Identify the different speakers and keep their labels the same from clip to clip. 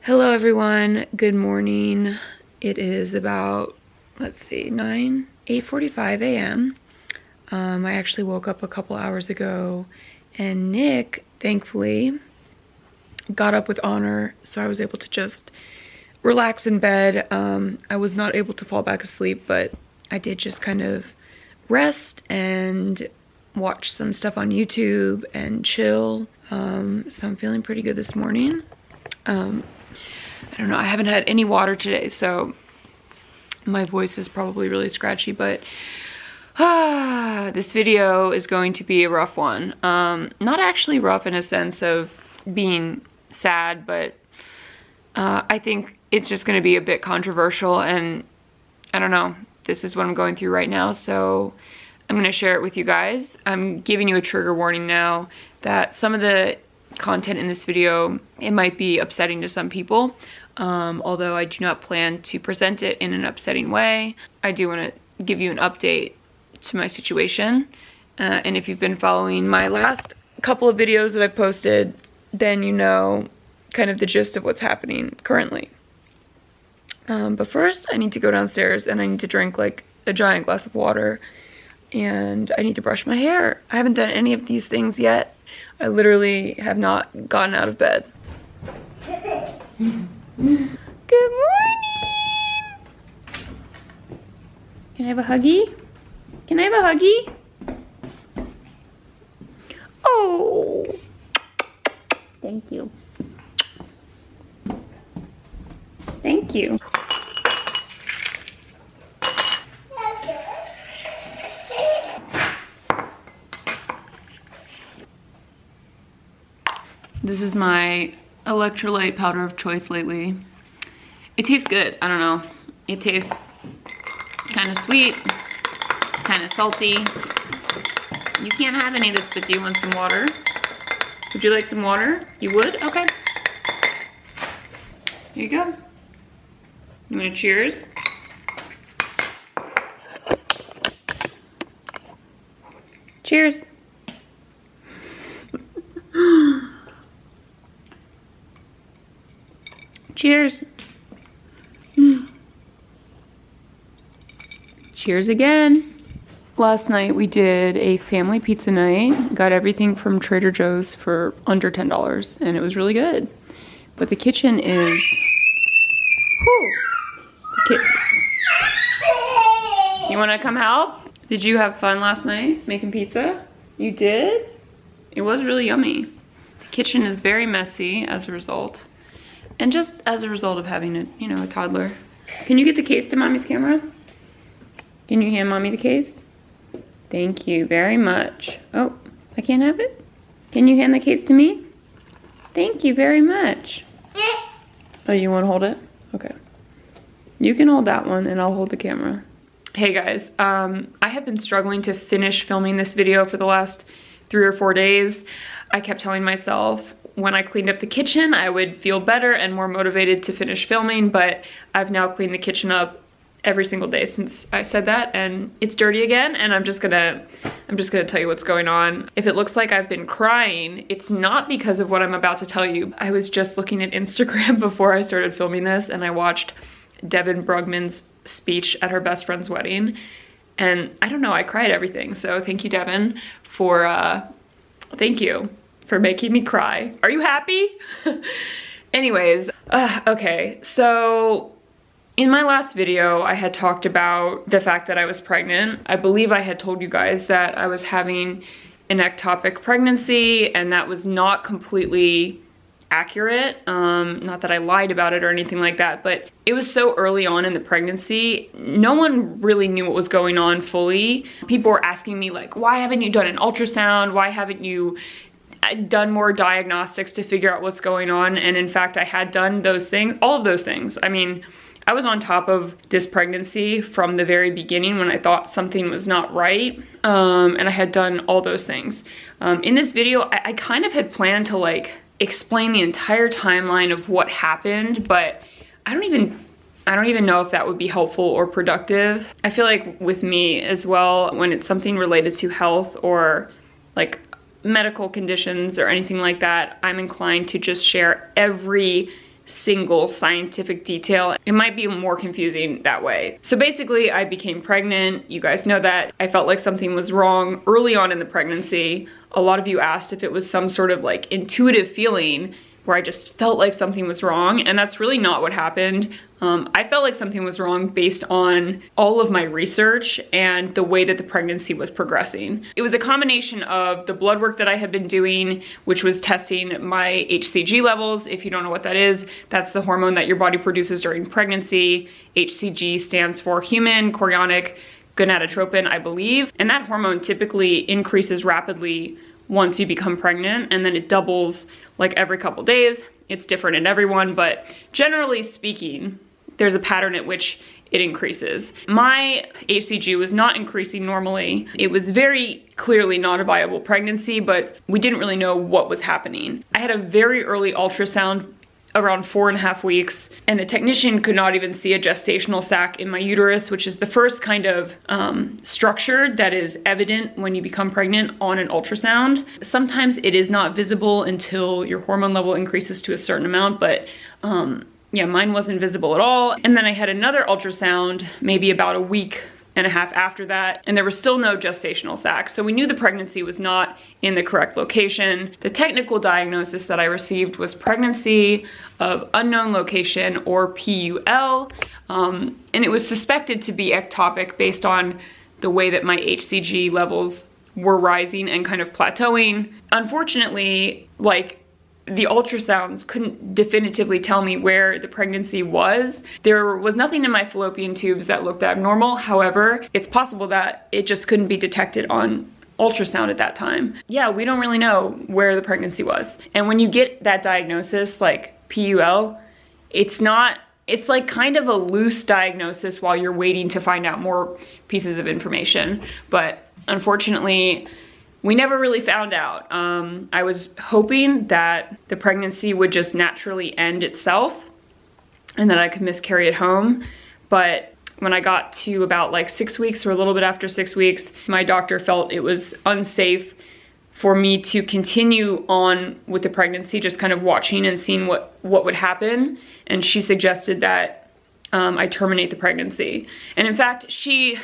Speaker 1: Hello everyone, good morning. It is about, let's see, 8:45 a.m. I actually woke up a couple hours ago and Nick, thankfully, got up with honor, so I was able to just relax in bed. I was not able to fall back asleep, but I did just kind of rest and watch some stuff on YouTube and chill. So I'm feeling pretty good this morning. I don't know, I haven't had any water today, so my voice is probably really scratchy, but this video is going to be a rough one. Not actually rough in a sense of being sad, but I think it's just going to be a bit controversial, and I don't know, this is what I'm going through right now, so I'm going to share it with you guys. I'm giving you a trigger warning now that some of the content in this video, it might be upsetting to some people, although I do not plan to present it in an upsetting way. I do want to give you an update to my situation, and if you've been following my last couple of videos that I've posted, then you know kind of the gist of what's happening currently. But first I need to go downstairs and I need to drink like a giant glass of water, and I need to brush my hair. I haven't done any of these things yet. I literally have not gotten out of bed. Good morning! Can I have a huggy? Can I have a huggy? Oh! Thank you. Thank you. This is my electrolyte powder of choice lately. It tastes good, I don't know. It tastes kind of sweet, kind of salty. You can't have any of this, but do you want some water? Would you like some water? You would? Okay. Here you go. You want to cheers? Cheers. Cheers. Cheers again. Last night we did a family pizza night. Got everything from Trader Joe's for under $10, and it was really good. But the kitchen is... You want to come help? Did you have fun last night making pizza? You did? It was really yummy. The kitchen is very messy as a result. And just as a result of having a, you know, a toddler. Can you get the case to mommy's camera? Can you hand mommy the case? Thank you very much. Oh, I can't have it? Can you hand the case to me? Thank you very much. Oh, you want to hold it? Okay. You can hold that one and I'll hold the camera. Hey guys, I have been struggling to finish filming this video for the last 3 or 4 days. I kept telling myself when I cleaned up the kitchen, I would feel better and more motivated to finish filming, but I've now cleaned the kitchen up every single day since I said that, and it's dirty again, and I'm just gonna tell you what's going on. If it looks like I've been crying, it's not because of what I'm about to tell you. I was just looking at Instagram before I started filming this, and I watched Devin Brugman's speech at her best friend's wedding, and I don't know, I cried everything. So thank you, Devin, for making me cry. Are you happy? Anyways, okay, so in my last video, I had talked about the fact that I was pregnant. I believe I had told you guys that I was having an ectopic pregnancy, and that was not completely accurate. Not that I lied about it or anything like that, but it was so early on in the pregnancy, no one really knew what was going on fully. People were asking me like, why haven't you done an ultrasound? Why haven't you done more diagnostics to figure out what's going on? And in fact, I had done those things, all of those things. I mean, I was on top of this pregnancy from the very beginning when I thought something was not right, and I had done all those things. In this video, I kind of had planned to like explain the entire timeline of what happened, but I don't even know if that would be helpful or productive. I feel like with me as well, when it's something related to health or like medical conditions or anything like that, I'm inclined to just share every single scientific detail. It might be more confusing that way. So basically, I became pregnant. You guys know that. I felt like something was wrong early on in the pregnancy. A lot of you asked if it was some sort of like intuitive feeling where I just felt like something was wrong, and that's really not what happened. I felt like something was wrong based on all of my research and the way that the pregnancy was progressing. It was a combination of the blood work that I had been doing, which was testing my HCG levels. If you don't know what that is, that's the hormone that your body produces during pregnancy. HCG stands for human chorionic gonadotropin, I believe, and that hormone typically increases rapidly once you become pregnant, and then it doubles like every couple days. It's different in everyone, but generally speaking, there's a pattern at which it increases. My HCG was not increasing normally. It was very clearly not a viable pregnancy, but we didn't really know what was happening. I had a very early ultrasound around 4.5 weeks, and the technician could not even see a gestational sac in my uterus, which is the first kind of structure that is evident when you become pregnant on an ultrasound. Sometimes it is not visible until your hormone level increases to a certain amount, but yeah, mine wasn't visible at all. And then I had another ultrasound maybe about a week and a half after that, and there was still no gestational sac. So we knew the pregnancy was not in the correct location. The technical diagnosis that I received was pregnancy of unknown location, or PUL, and it was suspected to be ectopic based on the way that my HCG levels were rising and kind of plateauing. Unfortunately, like, the ultrasounds couldn't definitively tell me where the pregnancy was. There was nothing in my fallopian tubes that looked abnormal. However, it's possible that it just couldn't be detected on ultrasound at that time. Yeah, we don't really know where the pregnancy was. And when you get that diagnosis, like PUL, it's like kind of a loose diagnosis while you're waiting to find out more pieces of information. But unfortunately, we never really found out. I was hoping that the pregnancy would just naturally end itself and that I could miscarry at home. But when I got to about like 6 weeks, or a little bit after 6 weeks, my doctor felt it was unsafe for me to continue on with the pregnancy, just kind of watching and seeing what would happen. And she suggested that I terminate the pregnancy. And in fact, it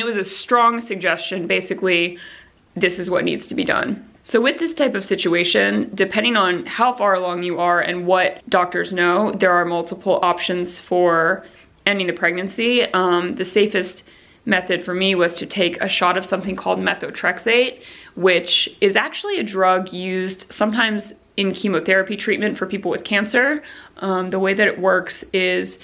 Speaker 1: was a strong suggestion. Basically, this is what needs to be done. So with this type of situation, depending on how far along you are and what doctors know, there are multiple options for ending the pregnancy. The safest method for me was to take a shot of something called methotrexate, which is actually a drug used sometimes in chemotherapy treatment for people with cancer. The way that it works is,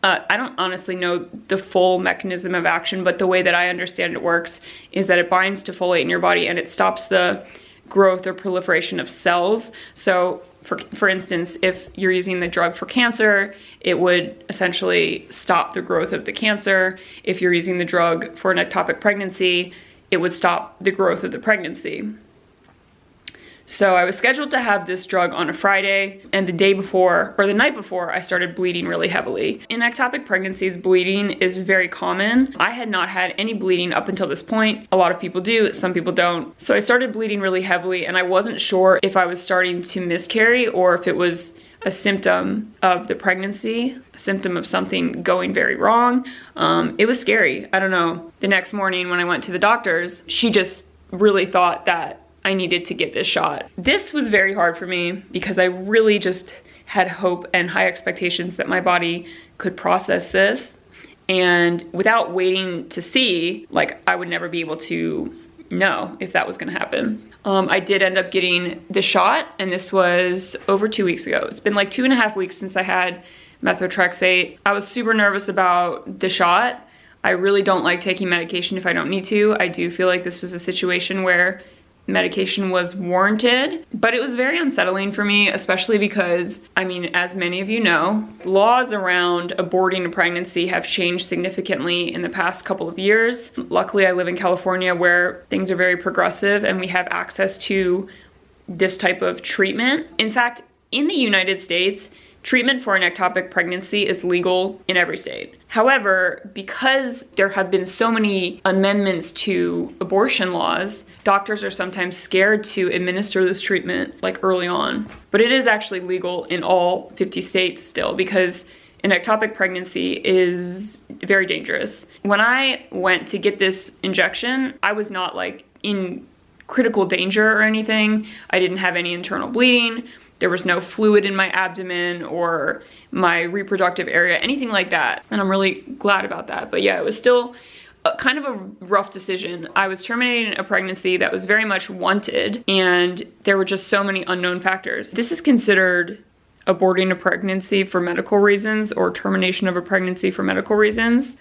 Speaker 1: I don't honestly know the full mechanism of action, but the way that I understand it works is that it binds to folate in your body and it stops the growth or proliferation of cells. So for instance, if you're using the drug for cancer, it would essentially stop the growth of the cancer. If you're using the drug for an ectopic pregnancy, it would stop the growth of the pregnancy. So I was scheduled to have this drug on a Friday, and the day before, or the night before, I started bleeding really heavily. In ectopic pregnancies, bleeding is very common. I had not had any bleeding up until this point. A lot of people do, some people don't. So I started bleeding really heavily, and I wasn't sure if I was starting to miscarry or if it was a symptom of the pregnancy, a symptom of something going very wrong. It was scary, I don't know. The next morning when I went to the doctor's, she just really thought that I needed to get this shot. This was very hard for me because I really just had hope and high expectations that my body could process this. And without waiting to see, like, I would never be able to know if that was gonna happen. I did end up getting the shot, and this was over 2 weeks ago. It's been like 2.5 weeks since I had methotrexate. I was super nervous about the shot. I really don't like taking medication if I don't need to. I do feel like this was a situation where medication was warranted, but it was very unsettling for me, especially because, I mean, as many of you know, laws around aborting a pregnancy have changed significantly in the past couple of years. Luckily, I live in California where things are very progressive and we have access to this type of treatment. In fact, in the United States, treatment for an ectopic pregnancy is legal in every state. However, because there have been so many amendments to abortion laws, doctors are sometimes scared to administer this treatment like early on. But it is actually legal in all 50 states still, because an ectopic pregnancy is very dangerous. When I went to get this injection, I was not like in critical danger or anything. I didn't have any internal bleeding. There was no fluid in my abdomen or my reproductive area, anything like that. And I'm really glad about that. But yeah, it was still kind of a rough decision. I was terminating a pregnancy that was very much wanted, and there were just so many unknown factors. This is considered aborting a pregnancy for medical reasons, or termination of a pregnancy for medical reasons,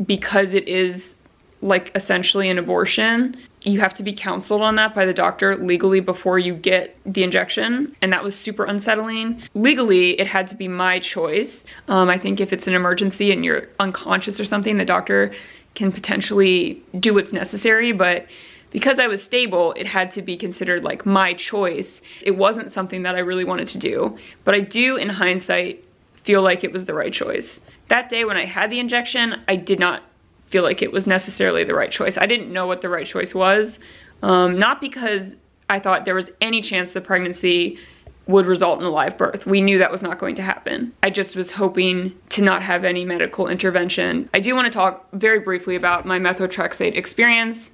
Speaker 1: because it is like essentially an abortion. You have to be counseled on that by the doctor legally before you get the injection, and that was super unsettling. Legally, it had to be my choice. I think if it's an emergency and you're unconscious or something, the doctor can potentially do what's necessary, but because I was stable, it had to be considered like my choice. It wasn't something that I really wanted to do, but I do, in hindsight, feel like it was the right choice. That day when I had the injection, I did not feel like it was necessarily the right choice. I didn't know what the right choice was, not because I thought there was any chance the pregnancy would result in a live birth. We knew that was not going to happen. I just was hoping to not have any medical intervention. I do want to talk very briefly about my methotrexate experience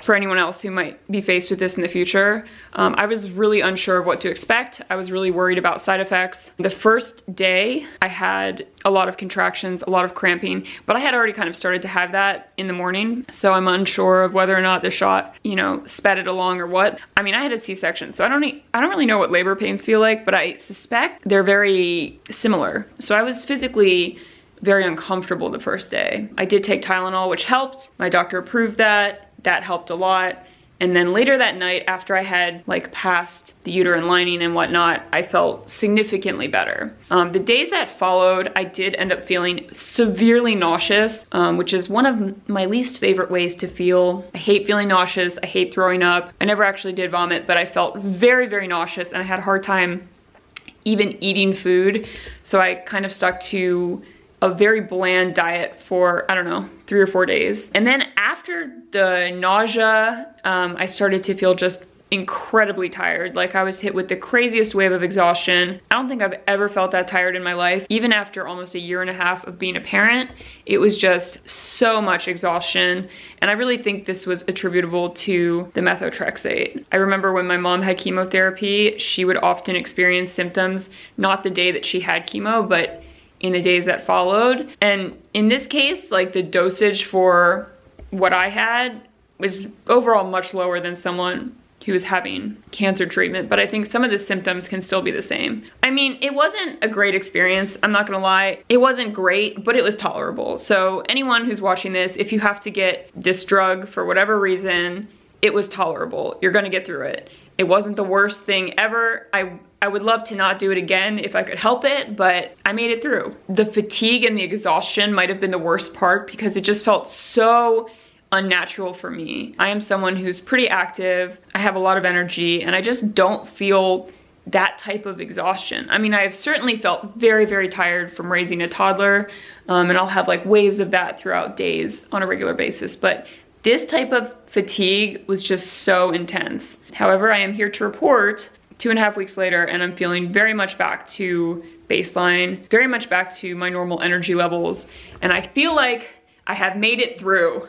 Speaker 1: for anyone else who might be faced with this in the future. I was really unsure of what to expect. I was really worried about side effects. The first day, I had a lot of contractions, a lot of cramping, but I had already kind of started to have that in the morning, so I'm unsure of whether or not the shot, you know, sped it along or what. I mean, I had a C-section, so I don't really know what labor pains feel like, but I suspect they're very similar. So I was physically very uncomfortable the first day. I did take Tylenol, which helped. My doctor approved that. That helped a lot. And then later that night, after I had like passed the uterine lining and whatnot, I felt significantly better. The days that followed, I did end up feeling severely nauseous, which is one of my least favorite ways to feel. I hate feeling nauseous, I hate throwing up. I never actually did vomit, but I felt very, very nauseous, and I had a hard time even eating food. So I kind of stuck to a very bland diet for, I don't know, 3 or 4 days. And then after the nausea, I started to feel just incredibly tired. Like I was hit with the craziest wave of exhaustion. I don't think I've ever felt that tired in my life. Even after almost a year and a half of being a parent, it was just so much exhaustion. And I really think this was attributable to the methotrexate. I remember when my mom had chemotherapy, she would often experience symptoms, not the day that she had chemo, but in the days that followed. And in this case, like the dosage for what I had was overall much lower than someone who was having cancer treatment, but I think some of the symptoms can still be the same. I mean, it wasn't a great experience, I'm not gonna lie. It wasn't great, but it was tolerable. So anyone who's watching this, if you have to get this drug for whatever reason, it was tolerable. You're gonna get through it. It wasn't the worst thing ever. I would love to not do it again if I could help it, but I made it through. The fatigue and the exhaustion might have been the worst part because it just felt so unnatural for me. I am someone who's pretty active, I have a lot of energy, and I just don't feel that type of exhaustion. I mean, I've certainly felt very, very tired from raising a toddler, and I'll have like waves of that throughout days on a regular basis, but this type of fatigue was just so intense. However, I am here to report 2.5 weeks later, and I'm feeling very much back to baseline, very much back to my normal energy levels, and I feel like I have made it through.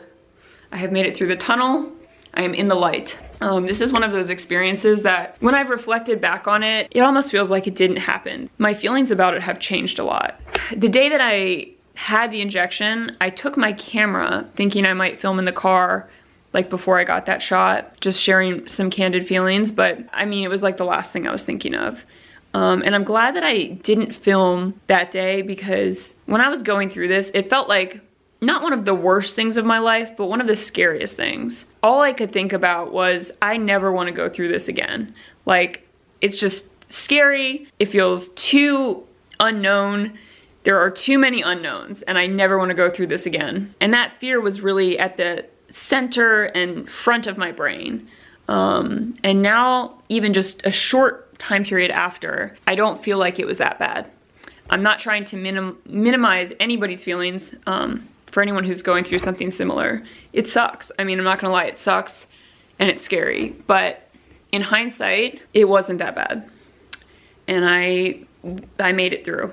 Speaker 1: I have made it through the tunnel. I am in the light. This is one of those experiences that when I've reflected back on it, it almost feels like it didn't happen. My feelings about it have changed a lot. The day that I had the injection, I took my camera thinking I might film in the car like before I got that shot, just sharing some candid feelings, but I mean, it was like the last thing I was thinking of. And I'm glad that I didn't film that day, because when I was going through this, it felt like not one of the worst things of my life, but one of the scariest things. All I could think about was, I never want to go through this again. Like, it's just scary. It feels too unknown. There are too many unknowns, and I never want to go through this again. And that fear was really at the center and front of my brain. And now, even just a short time period after, I don't feel like it was that bad. I'm not trying to minimize anybody's feelings for anyone who's going through something similar. It sucks. I mean, I'm not gonna lie, it sucks and it's scary, but in hindsight, it wasn't that bad. And I made it through.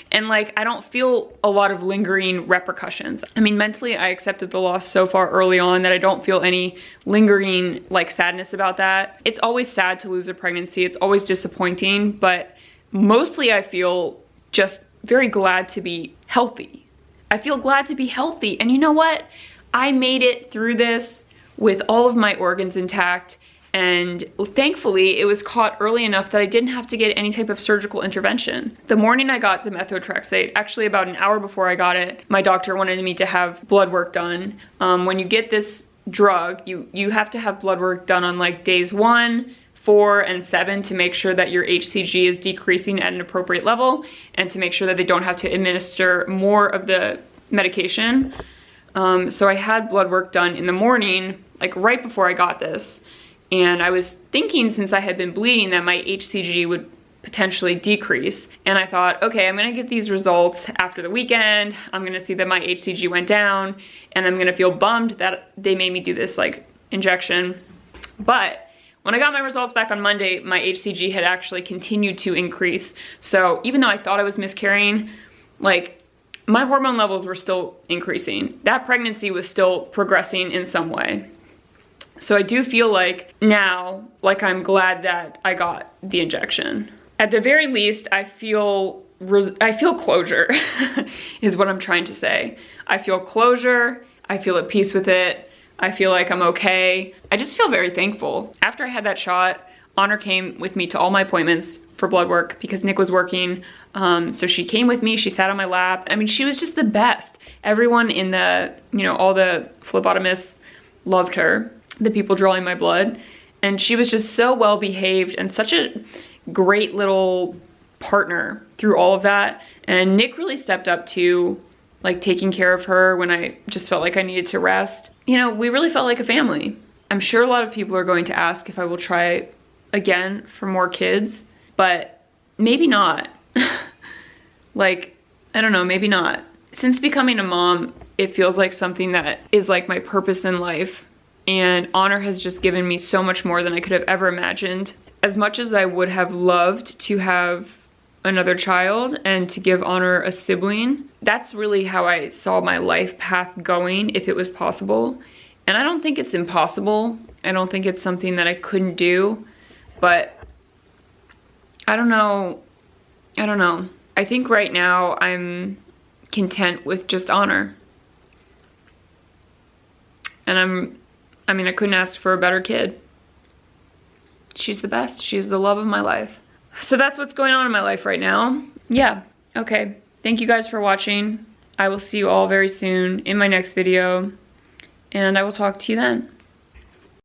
Speaker 1: And like, I don't feel a lot of lingering repercussions. I mean, mentally, I accepted the loss so far early on that I don't feel any lingering like sadness about that. It's always sad to lose a pregnancy. It's always disappointing, but mostly I feel just very glad to be healthy. I feel glad to be healthy. And you know what? I made it through this with all of my organs intact. And thankfully, it was caught early enough that I didn't have to get any type of surgical intervention. The morning I got the methotrexate, actually about an hour before I got it, my doctor wanted me to have blood work done. When you get this drug, you have to have blood work done on like days 1, 4, and 7 to make sure that your HCG is decreasing at an appropriate level and to make sure that they don't have to administer more of the medication. So I had blood work done in the morning, like right before I got this. And I was thinking, since I had been bleeding, that my HCG would potentially decrease. And I thought, okay, I'm gonna get these results after the weekend. I'm gonna see that my HCG went down and I'm gonna feel bummed that they made me do this like injection. But when I got my results back on Monday, my HCG had actually continued to increase. So even though I thought I was miscarrying, like my hormone levels were still increasing. That pregnancy was still progressing in some way. So I do feel like now, like I'm glad that I got the injection. At the very least, I feel closure is what I'm trying to say. I feel closure, I feel at peace with it, I feel like I'm okay. I just feel very thankful. After I had that shot, Honor came with me to all my appointments for blood work because Nick was working. So she came with me, she sat on my lap. I mean, she was just the best. Everyone in the, all the phlebotomists loved her. The people drawing my blood, and she was just so well behaved and such a great little partner through all of that. And Nick really stepped up to like taking care of her when I just felt like I needed to rest. We really felt like a family. I'm sure a lot of people are going to ask if I will try again for more kids, but maybe not. Like, I don't know, maybe not. Since becoming a mom, it feels like something that is like my purpose in life. And Honor has just given me so much more than I could have ever imagined. As much as I would have loved to have another child and to give Honor a sibling, that's really how I saw my life path going if it was possible. And I don't think it's impossible. I don't think it's something that I couldn't do, but I don't know. I think right now I'm content with just Honor. And I couldn't ask for a better kid. She's the best. She's the love of my life. So that's what's going on in my life right now. Yeah, okay. Thank you guys for watching. I will see you all very soon in my next video, and I will talk to you then.